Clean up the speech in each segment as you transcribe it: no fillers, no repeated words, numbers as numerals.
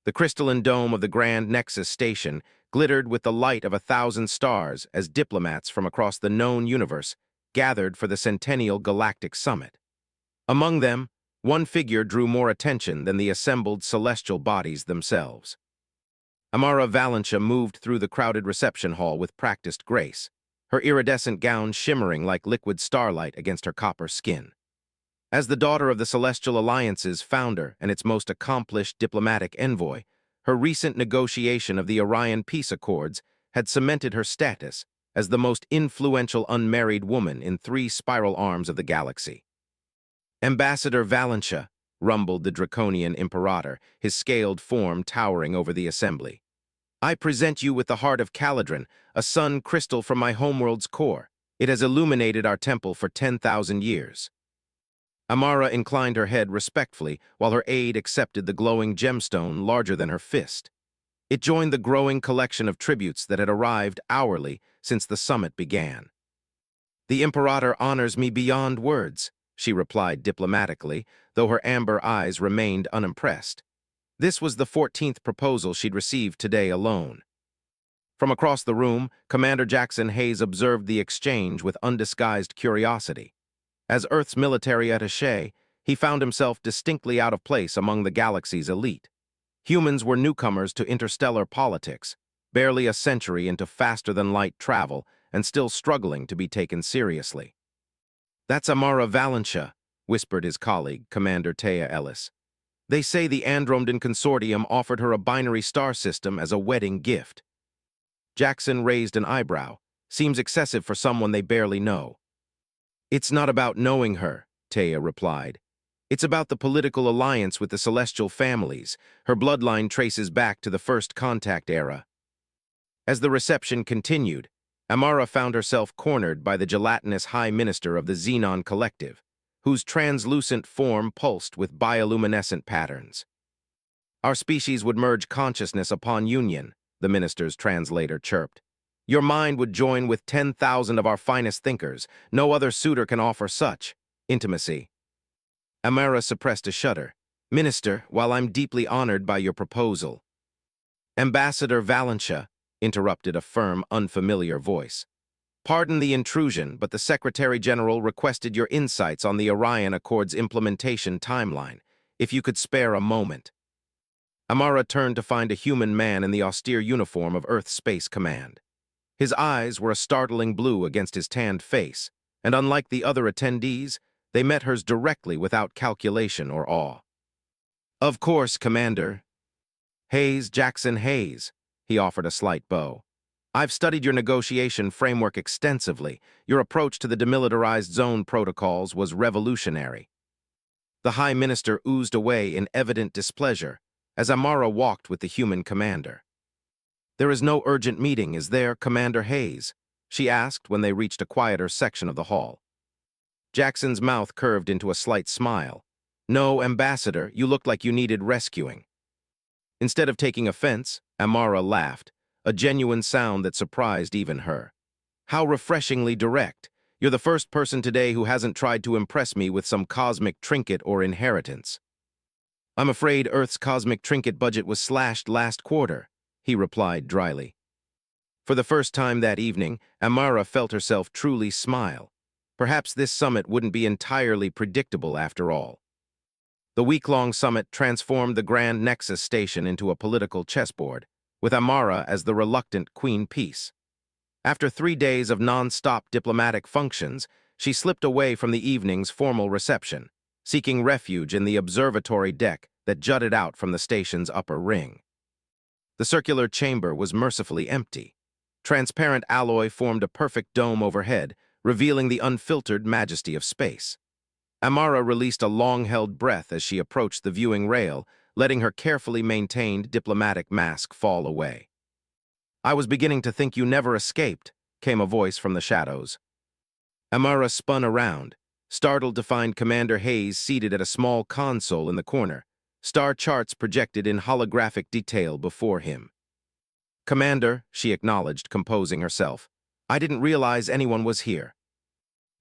The crystalline dome of the Grand Nexus station glittered with the light of 1,000 stars as diplomats from across the known universe gathered for the Centennial Galactic Summit. Among them, one figure drew more attention than the assembled celestial bodies themselves. Amara Valencia moved through the crowded reception hall with practiced grace, her iridescent gown shimmering like liquid starlight against her copper skin. As the daughter of the Celestial Alliance's founder and its most accomplished diplomatic envoy, her recent negotiation of the Orion Peace Accords had cemented her status as the most influential unmarried woman in 3 spiral arms of the galaxy. Ambassador Valencia, rumbled the draconian imperator, his scaled form towering over the assembly. I present you with the heart of Caladrin, a sun crystal from my homeworld's core. It has illuminated our temple for 10,000 years. Amara inclined her head respectfully while her aide accepted the glowing gemstone larger than her fist. It joined the growing collection of tributes that had arrived hourly since the summit began. The Imperator honors me beyond words, she replied diplomatically, though her amber eyes remained unimpressed. This was the 14th proposal she'd received today alone. From across the room, Commander Jackson Hayes observed the exchange with undisguised curiosity. As Earth's military attaché, he found himself distinctly out of place among the galaxy's elite. Humans were newcomers to interstellar politics, barely a century into faster-than-light travel, and still struggling to be taken seriously. That's Amara Valencia, whispered his colleague, Commander Taya Ellis. They say the Andromeden Consortium offered her a binary star system as a wedding gift. Jackson raised an eyebrow. Seems excessive for someone they barely know. It's not about knowing her, Taya replied. It's about the political alliance with the celestial families. Her bloodline traces back to the First Contact era. As the reception continued, Amara found herself cornered by the gelatinous High Minister of the Xenon Collective, whose translucent form pulsed with bioluminescent patterns. Our species would merge consciousness upon union, the minister's translator chirped. Your mind would join with 10,000 of our finest thinkers. No other suitor can offer such intimacy. Amara suppressed a shudder. Minister, while I'm deeply honored by your proposal. Ambassador Valencia, interrupted a firm, unfamiliar voice. Pardon the intrusion, but the Secretary-General requested your insights on the Orion Accords implementation timeline, if you could spare a moment. Amara turned to find a human man in the austere uniform of Earth Space Command. His eyes were a startling blue against his tanned face, and unlike the other attendees, they met hers directly without calculation or awe. Of course, Commander. Hayes, Jackson Hayes, he offered a slight bow. I've studied your negotiation framework extensively. Your approach to the demilitarized zone protocols was revolutionary. The High Minister oozed away in evident displeasure as Amara walked with the human commander. There is no urgent meeting, is there, Commander Hayes? She asked when they reached a quieter section of the hall. Jackson's mouth curved into a slight smile. No, Ambassador, you looked like you needed rescuing. Instead of taking offense, Amara laughed, a genuine sound that surprised even her. How refreshingly direct. You're the first person today who hasn't tried to impress me with some cosmic trinket or inheritance. I'm afraid Earth's cosmic trinket budget was slashed last quarter, he replied dryly. For the first time that evening, Amara felt herself truly smile. Perhaps this summit wouldn't be entirely predictable after all. The week-long summit transformed the Grand Nexus station into a political chessboard, with Amara as the reluctant queen piece. After 3 days of non-stop diplomatic functions, she slipped away from the evening's formal reception, seeking refuge in the observatory deck that jutted out from the station's upper ring. The circular chamber was mercifully empty. Transparent alloy formed a perfect dome overhead, revealing the unfiltered majesty of space. Amara released a long-held breath as she approached the viewing rail, letting her carefully maintained diplomatic mask fall away. I was beginning to think you never escaped, came a voice from the shadows. Amara spun around, startled to find Commander Hayes seated at a small console in the corner, star charts projected in holographic detail before him. Commander, she acknowledged, composing herself. I didn't realize anyone was here.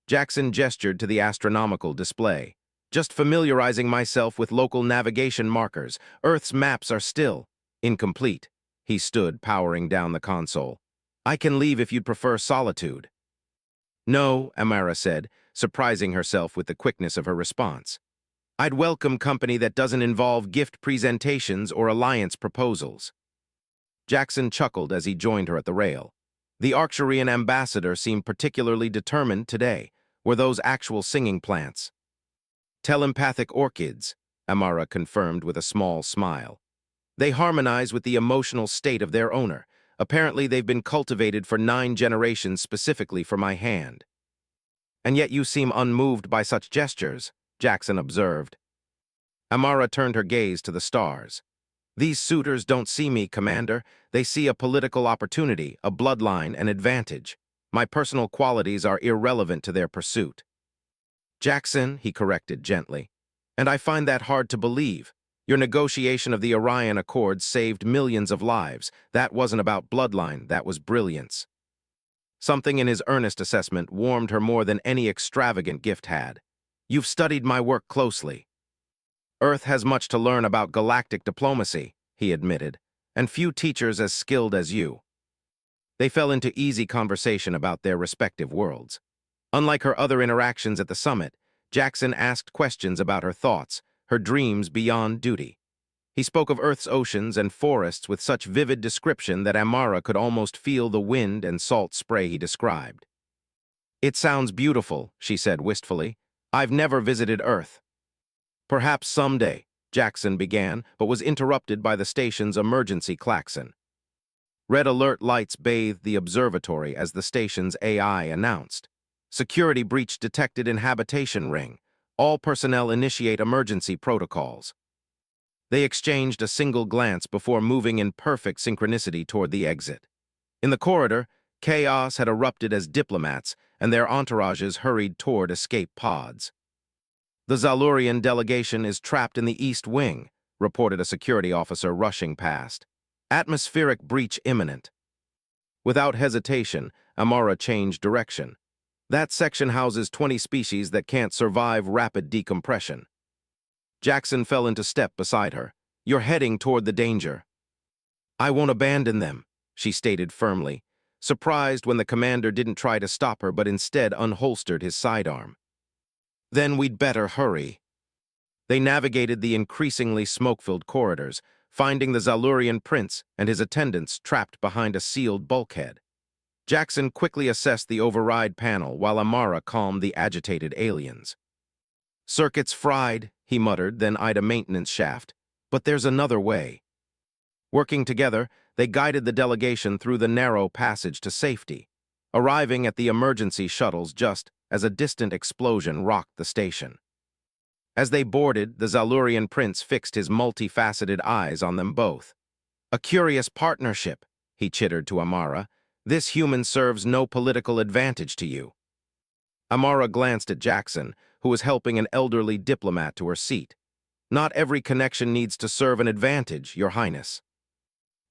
Jackson gestured to the astronomical display. Just familiarizing myself with local navigation markers. Earth's maps are still. Incomplete. He stood, powering down the console. I can leave if you'd prefer solitude. No, Amara said, surprising herself with the quickness of her response. I'd welcome company that doesn't involve gift presentations or alliance proposals. Jackson chuckled as he joined her at the rail. The Arcturian ambassador seemed particularly determined today. Were those actual singing plants? Telepathic orchids, Amara confirmed with a small smile. They harmonize with the emotional state of their owner. Apparently, they've been cultivated for 9 generations specifically for my hand. And yet you seem unmoved by such gestures, Jackson observed. Amara turned her gaze to the stars. These suitors don't see me, Commander. They see a political opportunity, a bloodline, an advantage. My personal qualities are irrelevant to their pursuit. Jackson, he corrected gently. And I find that hard to believe. Your negotiation of the Orion Accords saved millions of lives. That wasn't about bloodline, that was brilliance. Something in his earnest assessment warmed her more than any extravagant gift had. You've studied my work closely. Earth has much to learn about galactic diplomacy, he admitted, and few teachers as skilled as you. They fell into easy conversation about their respective worlds. Unlike her other interactions at the summit, Jackson asked questions about her thoughts, her dreams beyond duty. He spoke of Earth's oceans and forests with such vivid description that Amara could almost feel the wind and salt spray he described. It sounds beautiful, she said wistfully. I've never visited Earth. Perhaps someday, Jackson began, but was interrupted by the station's emergency klaxon. Red alert lights bathed the observatory as the station's AI announced. Security breach detected in habitation ring. All personnel initiate emergency protocols. They exchanged a single glance before moving in perfect synchronicity toward the exit. In the corridor, chaos had erupted as diplomats and their entourages hurried toward escape pods. The Zalurian delegation is trapped in the East Wing, reported a security officer rushing past. Atmospheric breach imminent. Without hesitation, Amara changed direction. That section houses 20 species that can't survive rapid decompression. Jackson fell into step beside her. You're heading toward the danger. I won't abandon them, she stated firmly, surprised when the commander didn't try to stop her but instead unholstered his sidearm. Then we'd better hurry. They navigated the increasingly smoke-filled corridors, finding the Zalurian prince and his attendants trapped behind a sealed bulkhead. Jackson quickly assessed the override panel while Amara calmed the agitated aliens. Circuits fried, he muttered, then eyed a maintenance shaft. But there's another way. Working together, they guided the delegation through the narrow passage to safety, arriving at the emergency shuttles just as a distant explosion rocked the station. As they boarded, the Zalurian prince fixed his multifaceted eyes on them both. A curious partnership, he chittered to Amara. This human serves no political advantage to you. Amara glanced at Jackson, who was helping an elderly diplomat to her seat. Not every connection needs to serve an advantage, Your Highness.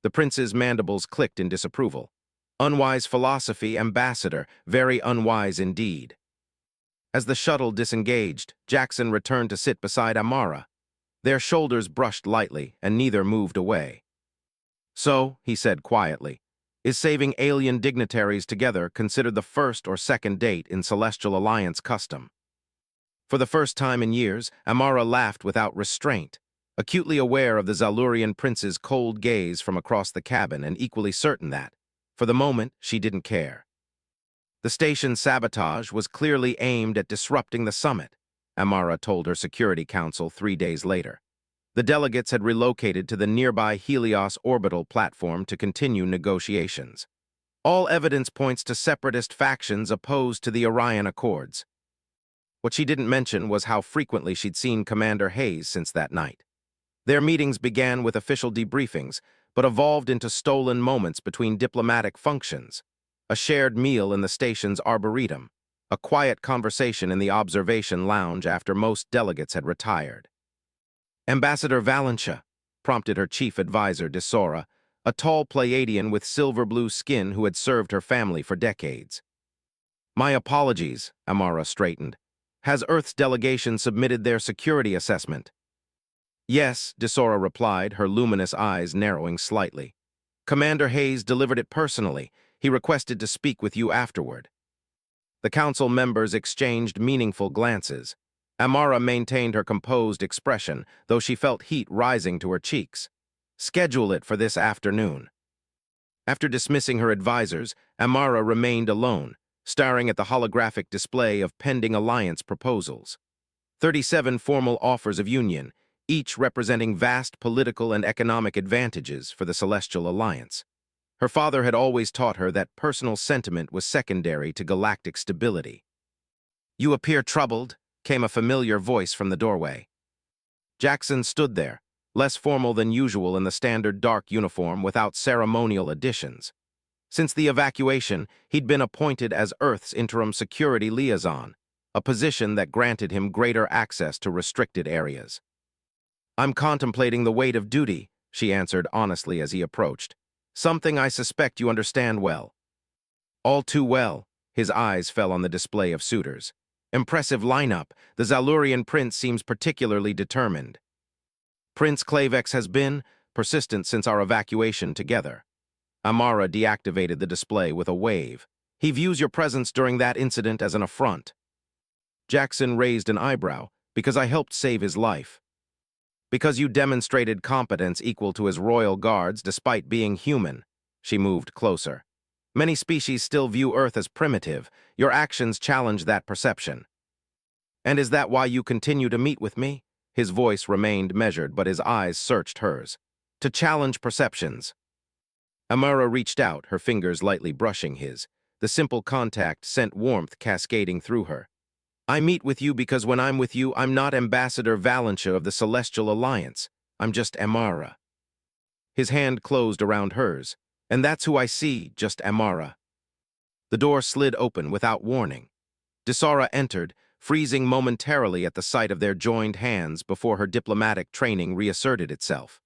The prince's mandibles clicked in disapproval. Unwise philosophy, ambassador, very unwise indeed. As the shuttle disengaged, Jackson returned to sit beside Amara. Their shoulders brushed lightly, and neither moved away. So, he said quietly, is saving alien dignitaries together considered the first or second date in Celestial Alliance custom? For the first time in years, Amara laughed without restraint, acutely aware of the Zalurian prince's cold gaze from across the cabin and equally certain that, for the moment, she didn't care. The station's sabotage was clearly aimed at disrupting the summit, Amara told her security council 3 days later. The delegates had relocated to the nearby Helios orbital platform to continue negotiations. All evidence points to separatist factions opposed to the Orion Accords. What she didn't mention was how frequently she'd seen Commander Hayes since that night. Their meetings began with official debriefings, but evolved into stolen moments between diplomatic functions. A shared meal in the station's arboretum, a quiet conversation in the observation lounge after most delegates had retired. Ambassador Valentia, prompted her chief advisor, Desora, a tall Pleiadian with silver-blue skin who had served her family for decades. My apologies, Amara straightened. Has Earth's delegation submitted their security assessment? Yes, Desora replied, her luminous eyes narrowing slightly. Commander Hayes delivered it personally. He requested to speak with you afterward. The council members exchanged meaningful glances. Amara maintained her composed expression, though she felt heat rising to her cheeks. Schedule it for this afternoon. After dismissing her advisors, Amara remained alone, staring at the holographic display of pending alliance proposals. 37 formal offers of union, each representing vast political and economic advantages for the Celestial Alliance. Her father had always taught her that personal sentiment was secondary to galactic stability. "You appear troubled," came a familiar voice from the doorway. Jackson stood there, less formal than usual in the standard dark uniform without ceremonial additions. Since the evacuation, he'd been appointed as Earth's interim security liaison, a position that granted him greater access to restricted areas. "I'm contemplating the weight of duty," she answered honestly as he approached. "Something I suspect you understand well." All too well, his eyes fell on the display of suitors. Impressive lineup, the Zalurian prince seems particularly determined. Prince Clavex has been persistent since our evacuation together. Amara deactivated the display with a wave. "He views your presence during that incident as an affront." Jackson raised an eyebrow. "Because I helped save his life. Because you demonstrated competence equal to his royal guards despite being human." She moved closer. "Many species still view Earth as primitive. Your actions challenge that perception." "And is that why you continue to meet with me?" His voice remained measured, but his eyes searched hers. "To challenge perceptions." Amara reached out, her fingers lightly brushing his. The simple contact sent warmth cascading through her. "I meet with you because when I'm with you, I'm not Ambassador Valencia of the Celestial Alliance. I'm just Amara." His hand closed around hers. "And that's who I see, just Amara." The door slid open without warning. Desara entered, freezing momentarily at the sight of their joined hands before her diplomatic training reasserted itself.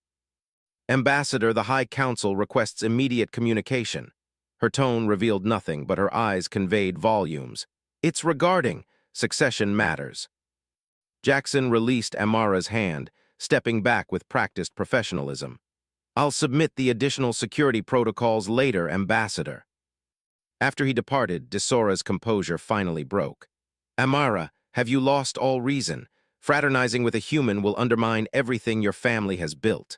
"Ambassador, the High Council requests immediate communication." Her tone revealed nothing, but her eyes conveyed volumes. "It's regarding succession matters." Jackson released Amara's hand, stepping back with practiced professionalism. "I'll submit the additional security protocols later, Ambassador." After he departed, Desora's composure finally broke. "Amara, have you lost all reason? Fraternizing with a human will undermine everything your family has built."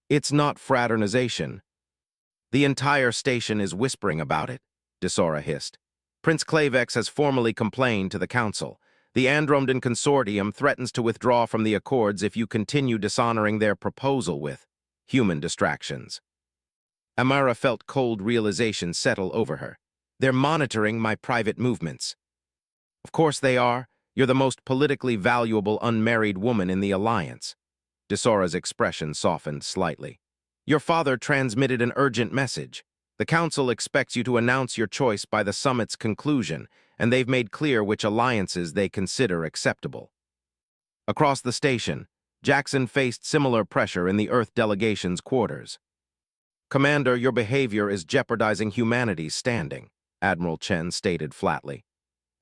"It's not fraternization. The entire station is whispering about it," Desora hissed. "Prince Clavex has formally complained to the Council. The Andromedan Consortium threatens to withdraw from the Accords if you continue dishonoring their proposal with human distractions." Amara felt cold realization settle over her. "They're monitoring my private movements." "Of course they are. You're the most politically valuable unmarried woman in the Alliance." Desora's expression softened slightly. "Your father transmitted an urgent message. The Council expects you to announce your choice by the summit's conclusion, and they've made clear which alliances they consider acceptable." Across the station, Jackson faced similar pressure in the Earth delegation's quarters. "Commander, your behavior is jeopardizing humanity's standing," Admiral Chen stated flatly.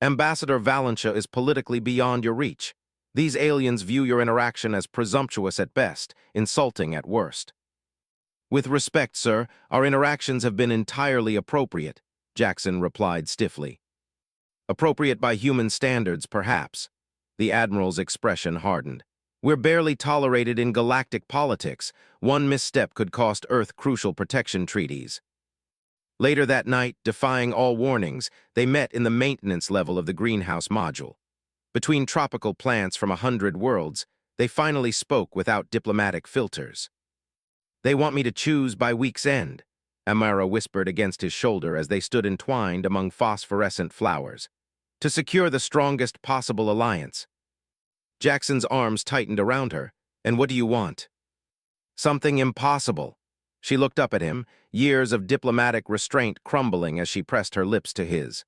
"Ambassador Valencia is politically beyond your reach. These aliens view your interaction as presumptuous at best, insulting at worst." "With respect, sir, our interactions have been entirely appropriate," Jackson replied stiffly. "Appropriate by human standards, perhaps." The Admiral's expression hardened. "We're barely tolerated in galactic politics. One misstep could cost Earth crucial protection treaties." Later that night, defying all warnings, they met in the maintenance level of the greenhouse module. Between tropical plants from 100 worlds, they finally spoke without diplomatic filters. "They want me to choose by week's end," Amara whispered against his shoulder as they stood entwined among phosphorescent flowers. "To secure the strongest possible alliance." Jackson's arms tightened around her. "And what do you want?" "Something impossible." She looked up at him, years of diplomatic restraint crumbling as she pressed her lips to his.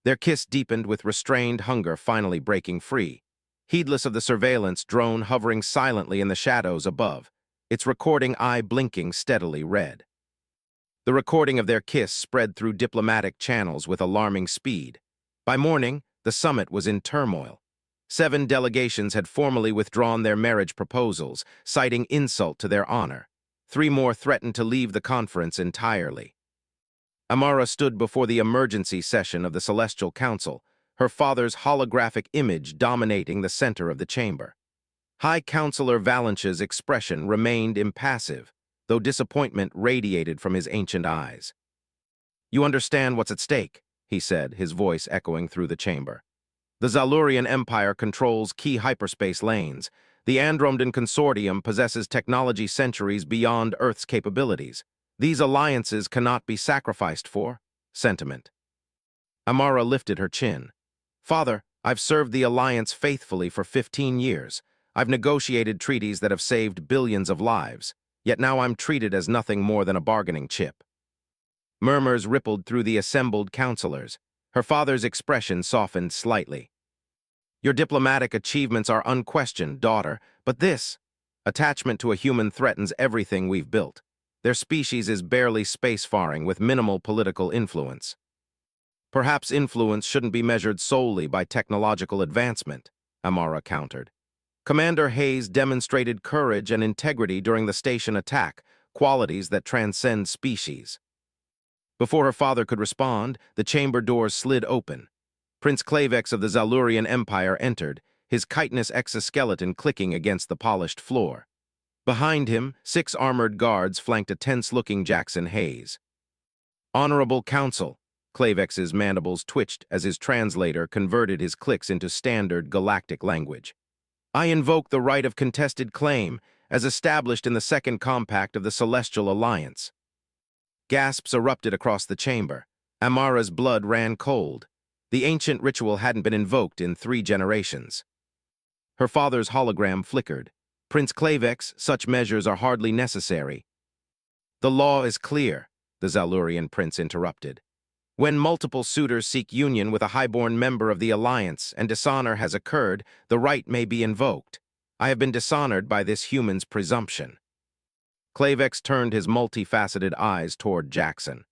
Their kiss deepened with restrained hunger finally breaking free. Heedless of the surveillance drone hovering silently in the shadows above, its recording eye blinking steadily red. The recording of their kiss spread through diplomatic channels with alarming speed. By morning, the summit was in turmoil. 7 delegations had formally withdrawn their marriage proposals, citing insult to their honor. 3 more threatened to leave the conference entirely. Amara stood before the emergency session of the Celestial Council, her father's holographic image dominating the center of the chamber. High Counselor Valanche's expression remained impassive, though disappointment radiated from his ancient eyes. "You understand what's at stake," he said, his voice echoing through the chamber. "The Zalurian Empire controls key hyperspace lanes. The Andromedan Consortium possesses technology centuries beyond Earth's capabilities. These alliances cannot be sacrificed for sentiment." Amara lifted her chin. "Father, I've served the Alliance faithfully for 15 years. I've negotiated treaties that have saved billions of lives, yet now I'm treated as nothing more than a bargaining chip." Murmurs rippled through the assembled counselors. Her father's expression softened slightly. "Your diplomatic achievements are unquestioned, daughter, but this attachment to a human threatens everything we've built. Their species is barely spacefaring with minimal political influence." "Perhaps influence shouldn't be measured solely by technological advancement," Amara countered. "Commander Hayes demonstrated courage and integrity during the station attack, qualities that transcend species." Before her father could respond, the chamber doors slid open. Prince Klavex of the Zalurian Empire entered, his chitinous exoskeleton clicking against the polished floor. Behind him, 6 armored guards flanked a tense-looking Jackson Hayes. "Honorable Council," Klavex's mandibles twitched as his translator converted his clicks into standard galactic language. "I invoke the right of contested claim, as established in the Second Compact of the Celestial Alliance." Gasps erupted across the chamber. Amara's blood ran cold. The ancient ritual hadn't been invoked in 3 generations. Her father's hologram flickered. "Prince Klavex, such measures are hardly necessary." "The law is clear," the Zalurian prince interrupted. "When multiple suitors seek union with a highborn member of the Alliance and dishonor has occurred, the right may be invoked. I have been dishonored by this human's presumption." Klavex turned his multifaceted eyes toward Jackson.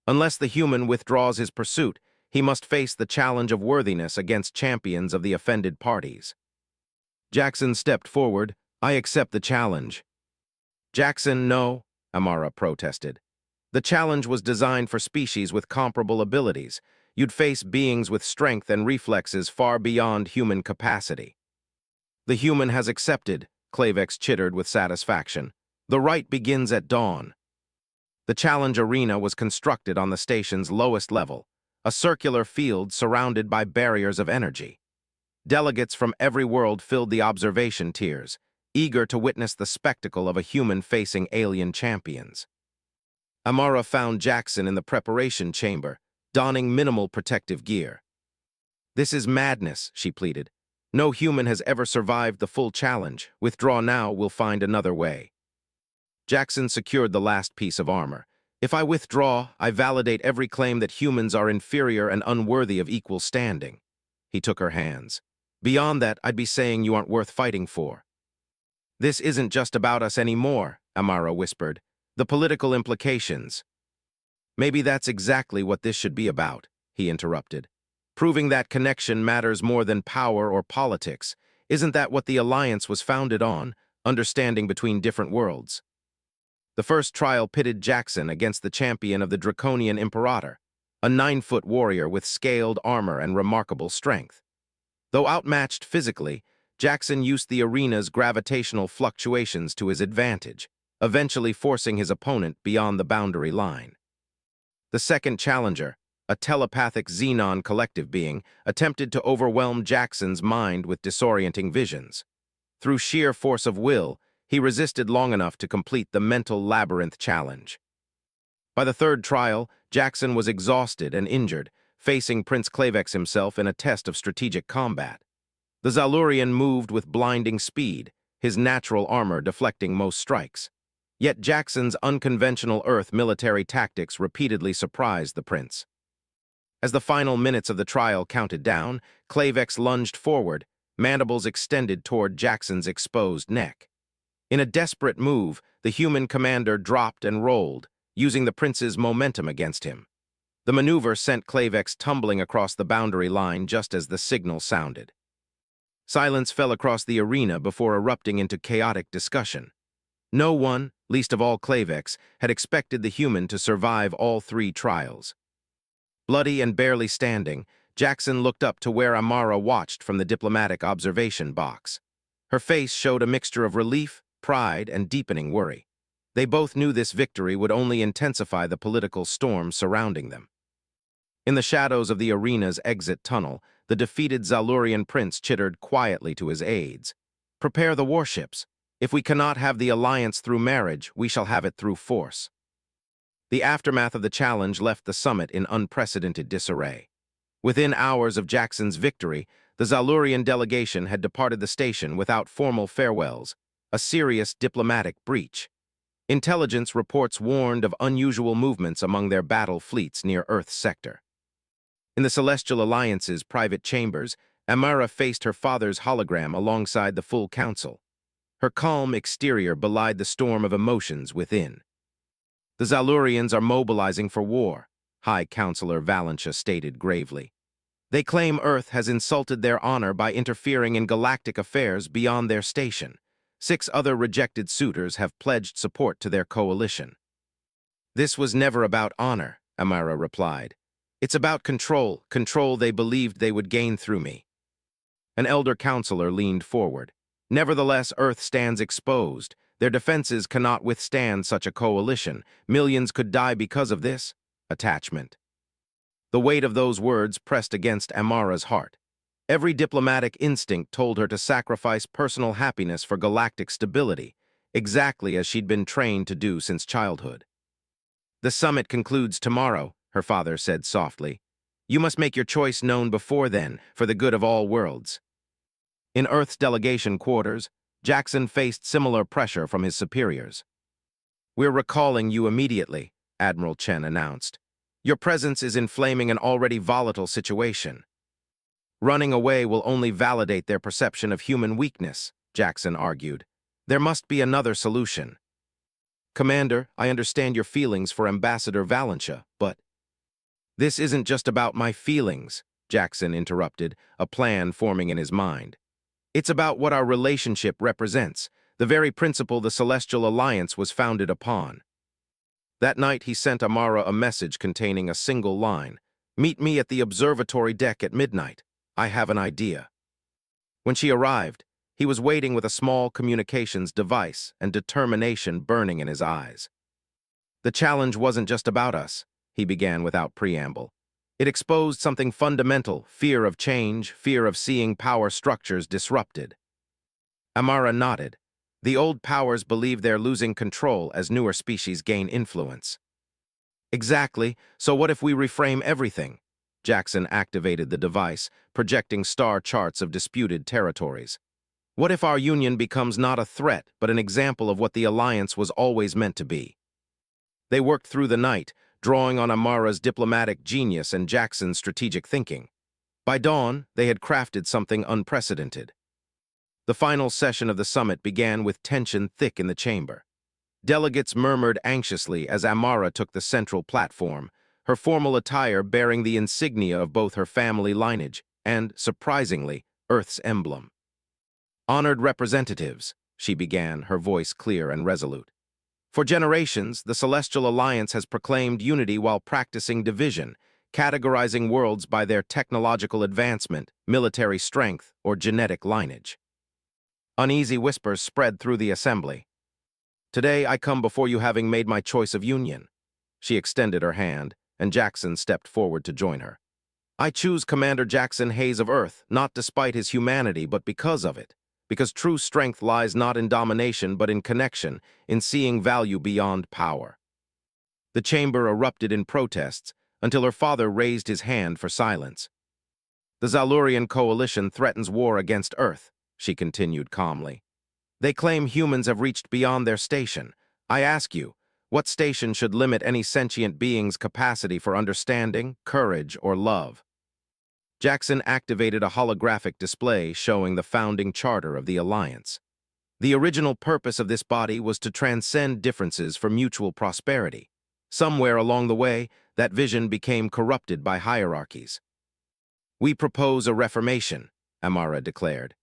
"Unless the human withdraws his pursuit, he must face the challenge of worthiness against champions of the offended parties." Jackson stepped forward. "I accept the challenge." "Jackson, no," Amara protested. "The challenge was designed for species with comparable abilities. You'd face beings with strength and reflexes far beyond human capacity." "The human has accepted," Klavex chittered with satisfaction. "The right begins at dawn." The challenge arena was constructed on the station's lowest level, a circular field surrounded by barriers of energy. Delegates from every world filled the observation tiers, eager to witness the spectacle of a human facing alien champions. Amara found Jackson in the preparation chamber, donning minimal protective gear. "This is madness," she pleaded. "No human has ever survived the full challenge. Withdraw now, we'll find another way." Jackson secured the last piece of armor. "If I withdraw, I validate every claim that humans are inferior and unworthy of equal standing." He took her hands. "Beyond that, I'd be saying you aren't worth fighting for." "This isn't just about us anymore," Amara whispered. "The political implications." "Maybe that's exactly what this should be about," he interrupted. "Proving that connection matters more than power or politics. Isn't that what the Alliance was founded on, understanding between different worlds?" The first trial pitted Jackson against the champion of the Draconian Imperator, a 9-foot warrior with scaled armor and remarkable strength. Though outmatched physically, Jackson used the arena's gravitational fluctuations to his advantage, eventually forcing his opponent beyond the boundary line. The second challenger, a telepathic Xenon collective being, attempted to overwhelm Jackson's mind with disorienting visions. Through sheer force of will, he resisted long enough to complete the mental labyrinth challenge. By the third trial, Jackson was exhausted and injured, facing Prince Klavex himself in a test of strategic combat. The Zalurian moved with blinding speed, his natural armor deflecting most strikes. Yet Jackson's unconventional Earth military tactics repeatedly surprised the prince. As the final minutes of the trial counted down, Klavex lunged forward, mandibles extended toward Jackson's exposed neck. In a desperate move, the human commander dropped and rolled, using the prince's momentum against him. The maneuver sent Klavex tumbling across the boundary line just as the signal sounded. Silence fell across the arena before erupting into chaotic discussion. No one, least of all Klavex, had expected the human to survive all three trials. Bloody and barely standing, Jackson looked up to where Amara watched from the diplomatic observation box. Her face showed a mixture of relief, pride, and deepening worry. They both knew this victory would only intensify the political storm surrounding them. In the shadows of the arena's exit tunnel, the defeated Zalurian prince chittered quietly to his aides. "Prepare the warships. If we cannot have the alliance through marriage, we shall have it through force." The aftermath of the challenge left the summit in unprecedented disarray. Within hours of Jackson's victory, the Zalurian delegation had departed the station without formal farewells, a serious diplomatic breach. Intelligence reports warned of unusual movements among their battle fleets near Earth's sector. In the Celestial Alliance's private chambers, Amara faced her father's hologram alongside the full council. Her calm exterior belied the storm of emotions within. "The Zalurians are mobilizing for war," High Counselor Valentia stated gravely. "They claim Earth has insulted their honor by interfering in galactic affairs beyond their station. 6 other rejected suitors have pledged support to their coalition." "This was never about honor," Amara replied. "It's about control they believed they would gain through me." An elder counselor leaned forward. "Nevertheless, Earth stands exposed. Their defenses cannot withstand such a coalition. Millions could die because of this attachment." The weight of those words pressed against Amara's heart. Every diplomatic instinct told her to sacrifice personal happiness for galactic stability, exactly as she'd been trained to do since childhood. "The summit concludes tomorrow," her father said softly. "You must make your choice known before then, for the good of all worlds." In Earth's delegation quarters, Jackson faced similar pressure from his superiors. "We're recalling you immediately," Admiral Chen announced. "Your presence is inflaming an already volatile situation." "Running away will only validate their perception of human weakness," Jackson argued. "There must be another solution." "Commander, I understand your feelings for Ambassador Valentia, but—" "This isn't just about my feelings," Jackson interrupted, a plan forming in his mind. "It's about what our relationship represents, the very principle the Celestial Alliance was founded upon." That night he sent Amara a message containing a single line: "Meet me at the observatory deck at midnight. I have an idea." When she arrived, he was waiting with a small communications device and determination burning in his eyes. "The challenge wasn't just about us," he began without preamble. "It exposed something fundamental: fear of change, fear of seeing power structures disrupted." Amara nodded. "The old powers believe they're losing control as newer species gain influence." "Exactly. So what if we reframe everything?" Jackson activated the device, projecting star charts of disputed territories. "What if our union becomes not a threat, but an example of what the Alliance was always meant to be?" They worked through the night, drawing on Amara's diplomatic genius and Jackson's strategic thinking. By dawn, they had crafted something unprecedented. The final session of the summit began with tension thick in the chamber. Delegates murmured anxiously as Amara took the central platform, her formal attire bearing the insignia of both her family lineage and, surprisingly, Earth's emblem. "Honored representatives," she began, her voice clear and resolute. "For generations, the Celestial Alliance has proclaimed unity while practicing division, categorizing worlds by their technological advancement, military strength, or genetic lineage." Uneasy whispers spread through the assembly. "Today I come before you having made my choice of union." She extended her hand, and Jackson stepped forward to join her. "I choose Commander Jackson Hayes of Earth, not despite his humanity, but because of it. Because true strength lies not in domination, but in connection, in seeing value beyond power." The chamber erupted in protests until her father raised his hand for silence. "The Zalurian coalition threatens war against Earth," she continued calmly. "They claim humans have reached beyond their station. I ask you, what station should limit any sentient being's capacity for understanding, courage, or love?" Jackson activated a holographic display showing the founding charter of the Alliance. The original purpose of this body was to transcend differences for mutual prosperity. Somewhere along the way, that vision became corrupted by hierarchies. "We propose a reformation," Amara declared.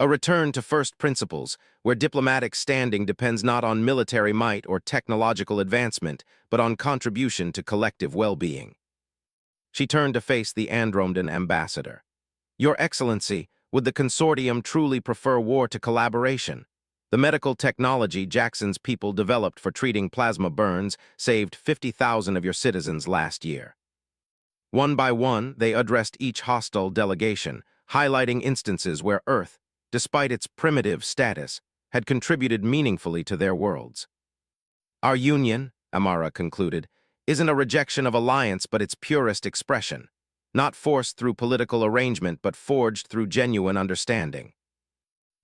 A return to first principles, where diplomatic standing depends not on military might or technological advancement, but on contribution to collective well-being. She turned to face the Andromedan ambassador. Your Excellency, would the consortium truly prefer war to collaboration? The medical technology Jackson's people developed for treating plasma burns saved 50,000 of your citizens last year. One by one, they addressed each hostile delegation, highlighting instances where Earth, despite its primitive status, had contributed meaningfully to their worlds. Our union, Amara concluded, isn't a rejection of alliance but its purest expression, not forced through political arrangement but forged through genuine understanding.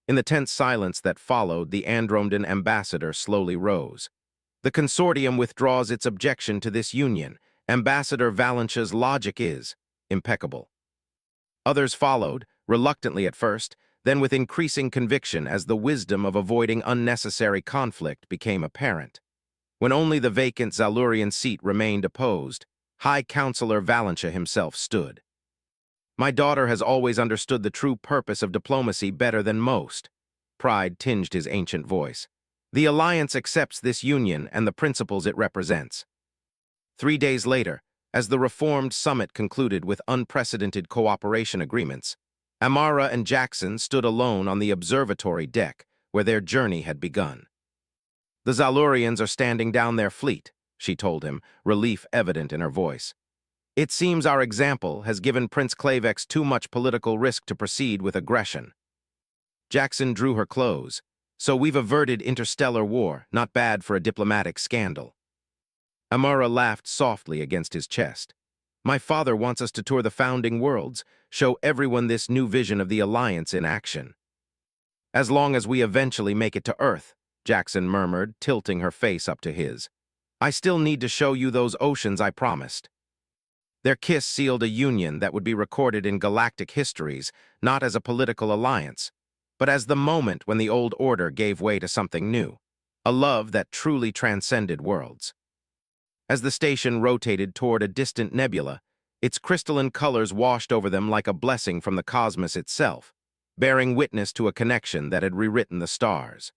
In the tense silence that followed, the Andromedan ambassador slowly rose. The consortium withdraws its objection to this union. Ambassador Valencha's logic is impeccable. Others followed, reluctantly at first, then with increasing conviction as the wisdom of avoiding unnecessary conflict became apparent. When only the vacant Zalurian seat remained opposed, High Counselor Valencha himself stood. My daughter has always understood the true purpose of diplomacy better than most. Pride tinged his ancient voice. The Alliance accepts this union and the principles it represents. 3 days later, as the reformed summit concluded with unprecedented cooperation agreements, Amara and Jackson stood alone on the observatory deck where their journey had begun. The Zalurians are standing down their fleet, she told him, relief evident in her voice. It seems our example has given Prince Klavex too much political risk to proceed with aggression. Jackson drew her close. So we've averted interstellar war, not bad for a diplomatic scandal. Amara laughed softly against his chest. My father wants us to tour the founding worlds, show everyone this new vision of the Alliance in action. As long as we eventually make it to Earth, Jackson murmured, tilting her face up to his. I still need to show you those oceans I promised. Their kiss sealed a union that would be recorded in galactic histories, not as a political alliance, but as the moment when the old order gave way to something new, a love that truly transcended worlds. As the station rotated toward a distant nebula, its crystalline colors washed over them like a blessing from the cosmos itself, bearing witness to a connection that had rewritten the stars.